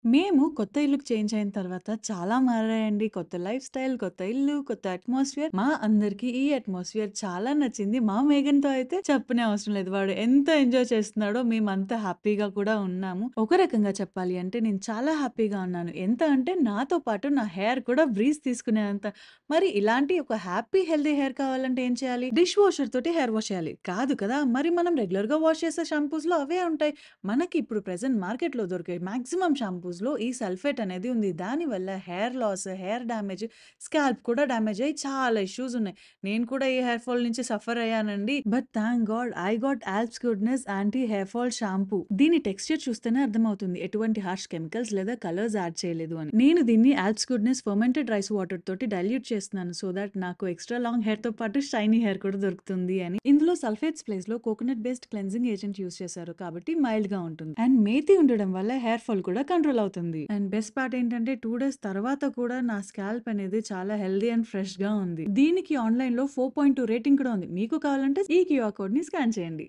మేము కొత్త ఇల్లుకి చేంజ్ అయిన తర్వాత చాలా మారాయండి. కొత్త లైఫ్ స్టైల్, కొత్త ఇల్లు, కొత్త అట్మాస్ఫియర్. మా అందరికి ఈ అట్మాస్ఫియర్ చాలా నచ్చింది. మా మేఘన్‌తో అయితే చెప్పనే అవసరం లేదు. వాడు ఎంత ఎంజాయ్ చేస్తున్నాడో మేమంత హ్యాపీగా కూడా ఉన్నాము. ఒక రకంగా చెప్పాలి అంటే నేను చాలా హ్యాపీగా ఉన్నాను. ఎంత అంటే నాతో పాటు నా హెయిర్ కూడా బ్రీజ్ తీసుకునేంత. మరి ఇలాంటి ఒక హ్యాపీ, హెల్తీ హెయిర్ కావాలంటే ఏం చేయాలి? డిష్ వాషర్ తోటి హెయిర్ వాష్ చేయాలి. కాదు కదా! మరి మనం రెగ్యులర్‌గా వాష్ చేసే షాంపూస్‌లో అవే ఉంటాయి. మనకి ఇప్పుడు ప్రెజెంట్ మార్కెట్‌లో దొరికే మాక్సిమం షాంపూస్‌లో ఈ సల్ఫేట్ అనేది ఉంది. దానివల్ల hair loss, hair damage, scalp కూడా డ్యామేజ్ అయ్యి చాలా ఇష్యూస్ ఉన్నాయి. నేను కూడా ఈ హెయిర్ ఫాల్ నుంచి సఫర్ అయ్యానండి. But thank god I got Alps goodness anti hair fall shampoo. దీని టెక్స్చర్ చూస్తేనే అర్థమవుతుంది. ఎటువంటి హార్ష్ కెమికల్స్ లేదా కలర్స్ యాడ్ చేయలేదు అని. నేను దీన్ని Alps goodness fermented rice water తోటి డైల్యూట్ చేస్తున్నాను. సో థట్ నాకు ఎక్స్‌ట్రా లాంగ్ హెయిర్‌తో పాటు షైనీ హెయిర్ కూడా దొరుకుతుంది అని. ఇందులో సల్ఫేట్స్ ప్లేస్‌లో coconut based cleansing agent use చేశారు కాబట్టి మైల్డ్‌గా ఉంటుంది. అండ్ మేతి ఉండడం వల్ల హెయిర్ ఫాల్ కూడా కంట్రోల్ అవుతుంది. అండ్ బెస్ట్ పార్ట్ ఏంటంటే 2 డేస్ తర్వాత కూడా నా స్కాల్ప్ అనేది చాలా హెల్తీ అండ్ ఫ్రెష్‌గా ఉంది. దీనికి ఆన్‌లైన్‌లో 4.2 రేటింగ్ కూడా ఉంది. మీకు కావాలంటే ఈ క్యూఆర్ కోడ్‌ని స్కాన్ చేయండి.